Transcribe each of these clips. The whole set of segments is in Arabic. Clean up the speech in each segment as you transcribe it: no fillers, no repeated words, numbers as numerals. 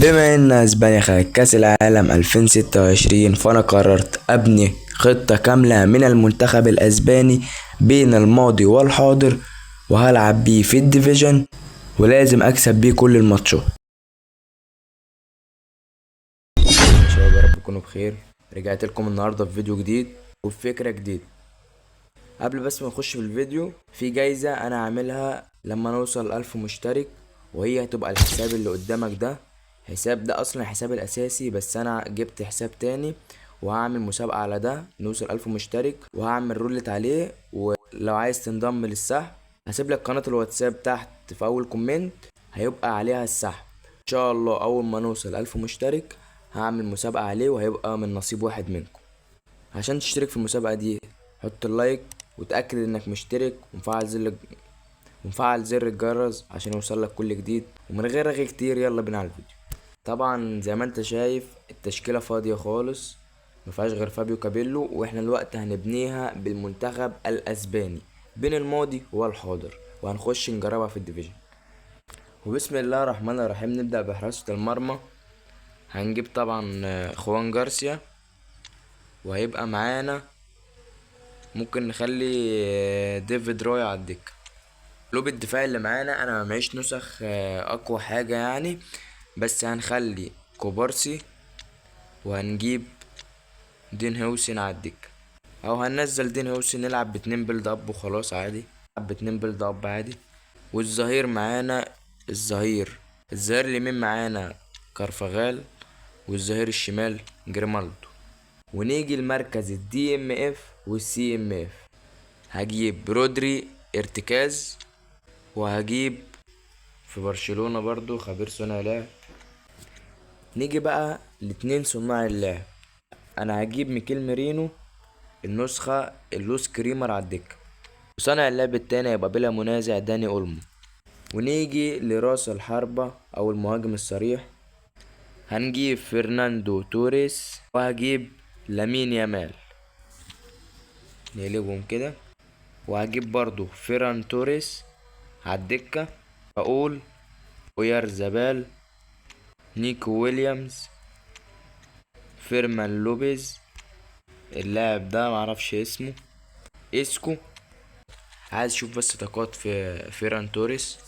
بما ان اسبانيا خدت كاس العالم 2026، فانا قررت ابني خطة كاملة من المنتخب الاسباني بين الماضي والحاضر، وهلعب بيه في الديفيجن، ولازم اكسب بيه كل الماتشات. يا شباب، يا رب تكونوا بخير. رجعت لكم النهارده في فيديو جديد وبفكرة جديدة. قبل بس ما نخش في الفيديو، في جايزة انا عاملها لما نوصل 1000 مشترك، وهي هتبقى الحساب اللي قدامك ده. الحساب ده اصلا الحساب الاساسي، بس انا جبت حساب تاني وهعمل مسابقة على ده نوصل 1000 مشترك، وهعمل رولت عليه. ولو عايز تنضم للسحب، هسيب لك قناة الواتساب تحت في اول كومنت، هيبقى عليها السحب. ان شاء الله اول ما نوصل 1000 مشترك هعمل مسابقة عليه، وهيبقى من نصيب واحد منكم. عشان تشترك في المسابقة دي، حط اللايك وتأكد انك مشترك ومفعل زر الجرس عشان يوصلك كل جديد. ومن غير رغي كتير، يلا بينا على الفيديو. طبعا زي ما انت شايف التشكيلة فاضية خالص، مفيهاش غير فابيو كابيلو، واحنا الوقت هنبنيها بالمنتخب الاسباني بين الماضي والحاضر، وهنخش نجربها في الديفيجن. وبسم الله الرحمن الرحيم نبدأ بحراسة المرمى. هنجيب طبعا خوان جارسيا، وهيبقى معانا ممكن نخلي ديفيد روي على الدكة. قلوب الدفاع اللي معانا انا معيش نسخ اقوى حاجة يعني، بس هنخلي كوبارسي، وهنجيب دين هوسن على الدكة، او هننزل دين هوسن نلعب باتنين بيلد اب وخلاص عادي. نلعب باتنين بيلد اب عادي. والظهير معانا، الظهير اليمين معانا كارفاغال، والظهير الشمال جريمالدو. ونيجي لمركز الدي ام اف والسي ام اف، هجيب رودري ارتكاز، وهجيب في برشلونة برضو خبير صنع لعب. نيجي بقى لاتنين صناع اللعب، انا هجيب ميكيل ميرينو النسخة اللوس كريمر على الدكة. وصانع اللعب التاني هيبقى بلا منازع داني اولمو. ونيجي لراس الحربة او المهاجم الصريح، هنجيب فرناندو توريس، وهجيب لامين يامال، نقلبهم كده. وهجيب برضو فيران توريس على الدكة، اقول ويارزابال، نيكو ويليامز، فيرمان لوبيز، اللاعب ده معرفش اسمه، اسكو. عايز اشوف بس طاقات في فيران توريس.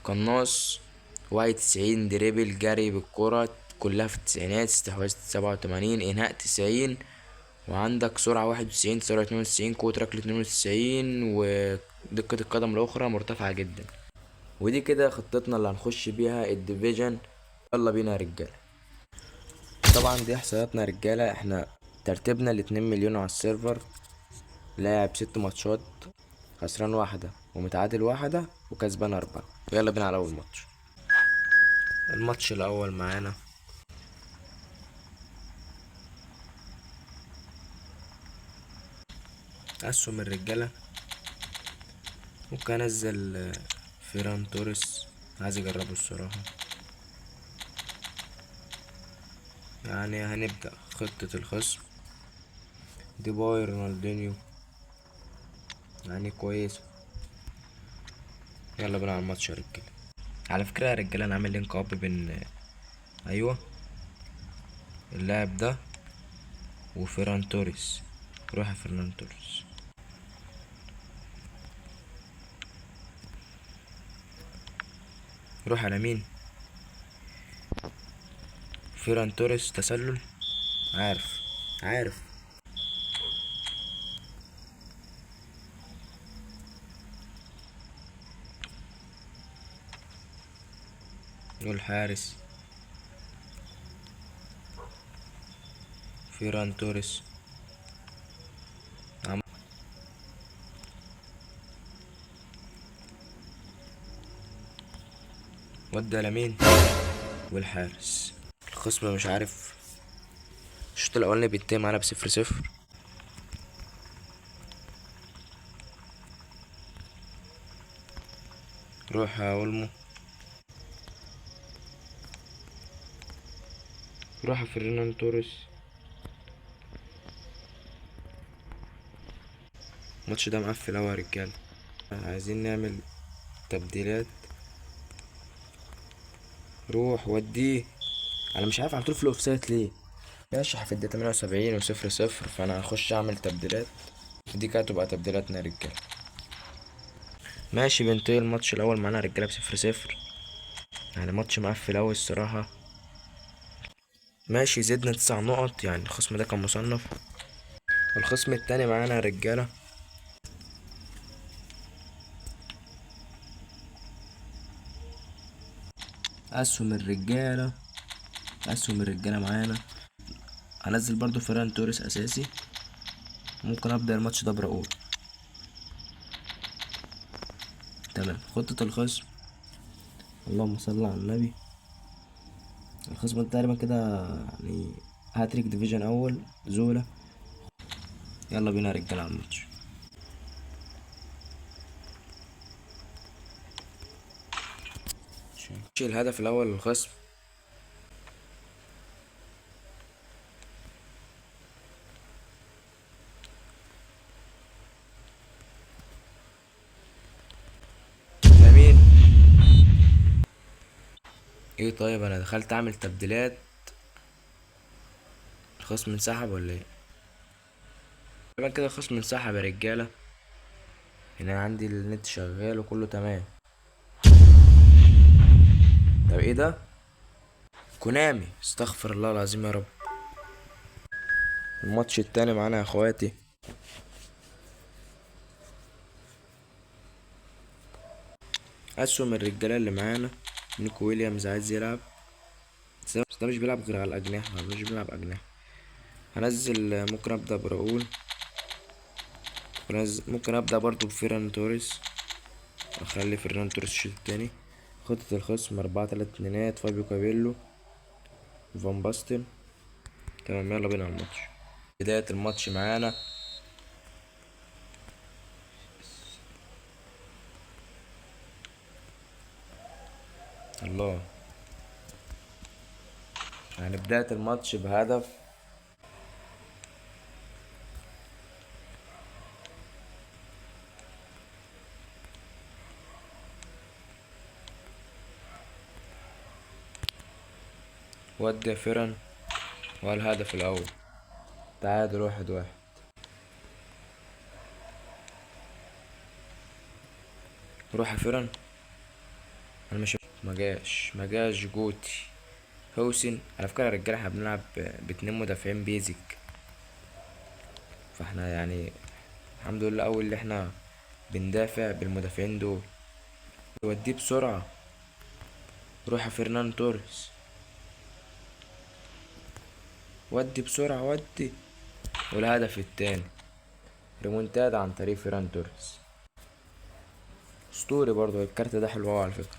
قناص، 91 دريبل، جري بالكرة كلها في التسعينات، استحواذ 87، انهاء 90، وعندك سرعة 91، سرعة 92، قوة ركلة 92، ودقة القدم الأخرى مرتفعة جدا. ودي كده خطتنا اللي هنخش بيها الديفيجن. يلا بينا يا رجالة. طبعا دي احصائياتنا يا رجالة. احنا ترتيبنا ال2 مليون على السيرفر، لاعب 6 ماتشات، خسران واحدة ومتعادل واحدة وكسبان 4. يلا بينا على أول ماتش. الماتش الأول معانا أسهم الرجالة. ممكن أنزل فيران توريس، عايز أجربه الصراحة. يعني هنبدأ خطة الخصم، ديباي، رونالدينيو، يعني كويس. يلا بينا على الماتش يا رجالة. على فكرة يا رجالة، أنا عامل لينك أب بين أيوة اللاعب ده وفيران توريس. روح يا فيران توريس. روح على مين؟ فيران توريس تسلل. عارف. والحارس فيران توريس عم... ودى لمين؟ والحارس الخصم مش عارف. الشوط الاولاني بينتهي معانا ب0-0. روح يا اولمو، روح يا فرنان توريس. الماتش ده مقفل اوي يا رجاله، عايزين نعمل تبديلات. روح وديه. انا مش عارف على طول في الاوفسايد ليه. ماشي، في الدقيقة 78 وصفر صفر، فانا هخش اعمل تبديلات. دي كانت تبقى تبديلاتنا يا رجالة. ماشي، بينتهي الماتش الاول معانا يا رجالة بصفر صفر. يعني ماتش مقفل اوي الصراحة. ماشي، زدنا 9 نقط، يعني الخصم ده كان مصنف. الخصم التاني معانا يا رجالة. اسهم الرجالة معانا. هنزل برضو فيران توريس اساسي. ممكن ابدأ الماتش ده براؤول. تمام، خطة الخصم. اللهم صل على النبي. الخصم ده تقريبا كده يعني هاتريك ديفيجن اول زولا. يلا بينا يا رجاله على الماتش. الهدف الاول للخصم. جميل. ايه طيب، انا دخلت اعمل تبديلات. الخصم انسحب ولا ايه؟ تقريبا كده الخصم انسحب يا رجاله. هنا عندي النت شغال وكله تمام. طب ايه ده؟ كونامي، استغفر الله العظيم يا رب. الماتش التاني معانا يا اخواتي. اسهم الرجاله اللي معانا. نيكو ويليامز عايز يلعب. بس ده مش بيلعب غير على الاجنحه، مش بيلعب اجنحه. هنزل، ممكن ابدا براؤول. ممكن ابدا برضو بفيران توريس. اخلي فيران توريس الشوط التاني. خطة الخصم 4-3-2، فابيو كابيلو، فان باستن. تمام، يلا بينا على الماتش. بداية الماتش معانا. الله. يعني بداية الماتش بهدف. ودي فيران. والهدف الأول. تعادل 1-1. روح يا فيران. انا مش ما جاش جوتي. هوسن، على فكرة يا رجالة احنا بنلعب باتنين مدافعين بيزك. فاحنا يعني الحمد لله اول اللي احنا بندافع بالمدافعين دول. وديه بسرعة. روح يا فرنان توريس. ودي بسرعة ودي. والهدف التاني. ريمونتادا عن طريق فيران توريس. اسطوري برضو الكارت ده، حلو أوي على فكرة.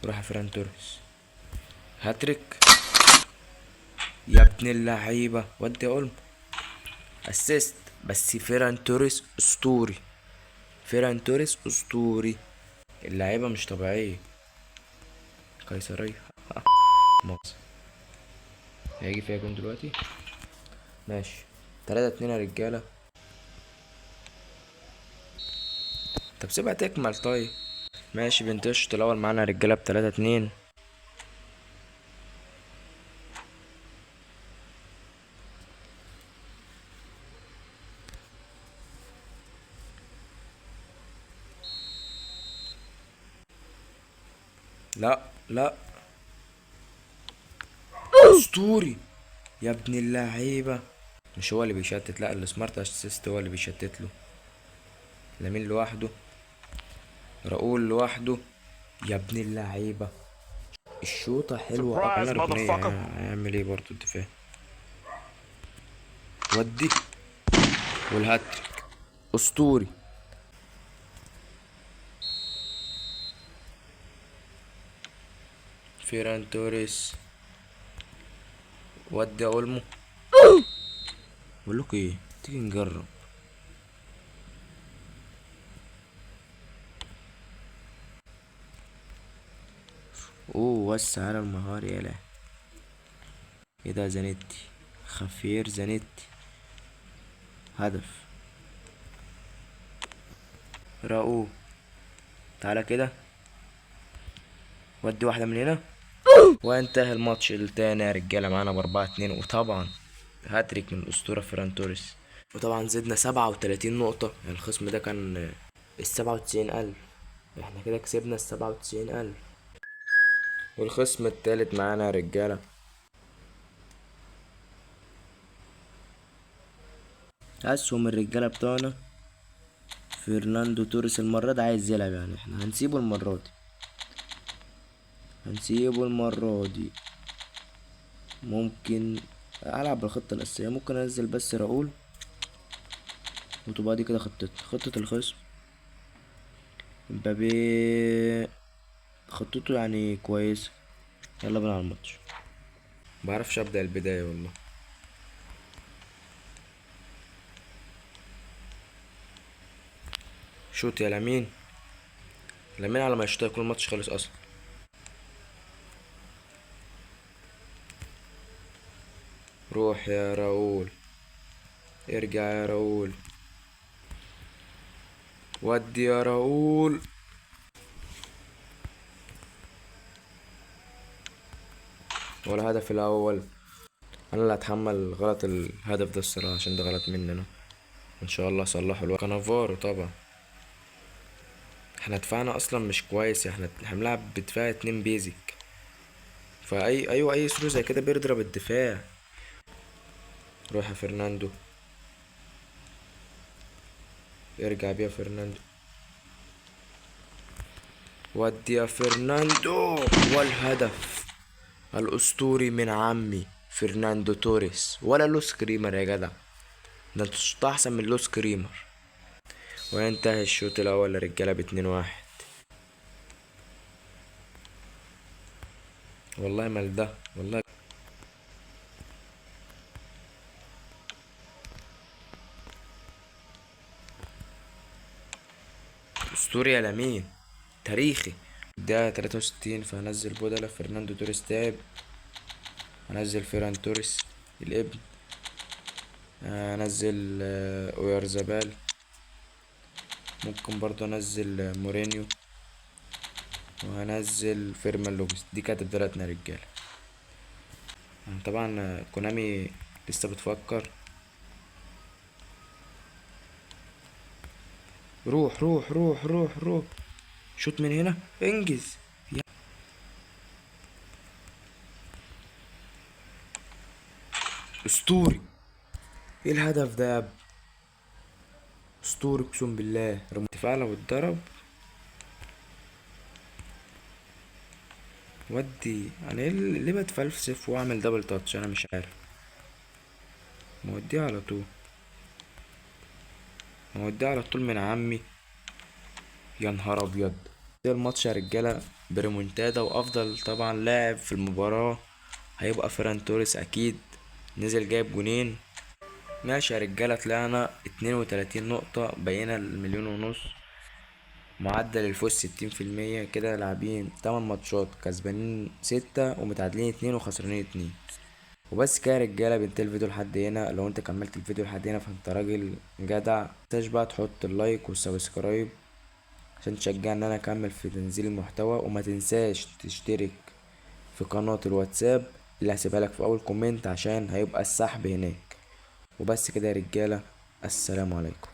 روح يا فيران توريس. هاتريك. يا ابن اللعيبة، ودي اولمو. اسيست. بس فيران توريس اسطوري. فيران توريس اسطوري. اللعيبة مش طبيعية. قيصرية. مؤاخذة. هيجي فيها جون دلوقتي. ماشي. 3-2 يا رجالة. طب سيبها تكمل طيب. ماشي، بنتهي الشوط الأول معانا يا رجالة ب3-2. لا لا. اسطوري. يا ابن اللعيبة. مش هو اللي بيشتت، لا السمارت اسيست هو اللي بيشتت له. لامين لوحده. راؤول لوحده. يا ابن اللعيبة. الشوطة حلوة أوي. انا ركنية، هيعمل ايه برضه الدفاع. ودي. والهاتريك. اسطوري. فيران توريس. ودي اولمو. بقولك ايه، تيجي نجرب. اوه، وسع على المهار يالا. ايه ده، زانيتي. خفير زانيتي. هدف. راؤول. تعالى كده. ودي واحدة من هنا. وانتهى الماتش التاني يا رجالة، معانا ب4-2، وطبعا هاتريك من الأسطورة فيران توريس. وطبعا زدنا 37 نقطة، يعني الخصم ده كان ال97,000، احنا كده كسبنا ال97,000. والخصم التالت معانا يا رجالة، أسهم الرجالة بتوعنا فرناندو توريس. المرة دي عايز يلعب، يعني احنا هنسيبه المرة دي، هنسيبه المرة دي. ممكن ألعب بالخطة الأساسية، ممكن أنزل بس راؤول، وتبقى دي كده خطة الخصم. مبابي خطته يعني كويس. يلا بينا على الماتش. بعرفش ابدا البدايه والله. شوت يا لامين، لامين على ما يشوط يكون الماتش خلص اصلا. روح يا راؤول، ارجع يا راؤول، ودي يا راؤول. ولا هدف الاول. انا اللي هتحمل غلط الهدف ده الصراحه، عشان ده غلط مننا. ان شاء الله صلحوا الوقت. كانافارو طبعا. احنا دفاعنا اصلا مش كويس، احنا بنلعب بدفاع 2 بيزك، اي ثرو زي كده بيضرب الدفاع. روح يا فرناندو، ارجع بيها فرناندو، ودي يا فرناندو. والهدف الأسطوري من عمي فرناندو توريس. ولا لوس كريمر يا جدع، ده انت شطها أحسن من لوس كريمر. وينتهي الشوط الأول يا رجالة ب2-1. والله مال ده والله. أسطوري يا لامين، تاريخي. ده 63، فهنزل بودلة. فرناندو توريس تعب، هنزل فيران توريس الابن. هنزل اويارزابال. ممكن برضه انزل مورينيو، وهنزل فيرمان لوبيس. دي كانت بدلتنا يا رجاله. طبعا كونامي لسه بتفكر. روح روح روح روح روح، شوت من هنا، انجز يا اسطوري. ايه الهدف ده يا ابني؟ اسطوري اقسم بالله. رمى الدفاع لو اتضرب. ودي انا ايه ليه بتفلسف واعمل دبل تاتش؟ انا مش عارف. موديه على طول، موديه على طول من عمي. يا نهار ابيض. ده الماتش يا رجاله بريمونتادا، وافضل طبعا لاعب في المباراه هيبقى فيران توريس اكيد. نزل جايب جونين. ماشي يا رجاله، طلعنا 32 نقطة، بقينا ال1,500,000. معدل الفوز 60%. كده لاعبين 8 ماتشات، كسبانين 6 ومتعادلين 2 وخسرانين 2. وبس كده يا رجاله، بنتهي الفيديو لحد هنا. لو انت كملت الفيديو لحد هنا فانت راجل جدع. متنساش بقى تحط اللايك والسبسكرايب عشان تشجعني ان انا اكمل في تنزيل المحتوى. وما تنساش تشترك في قناة الواتساب اللي هسيبها لك في اول كومنت، عشان هيبقى السحب هناك. وبس كده يا رجالة، السلام عليكم.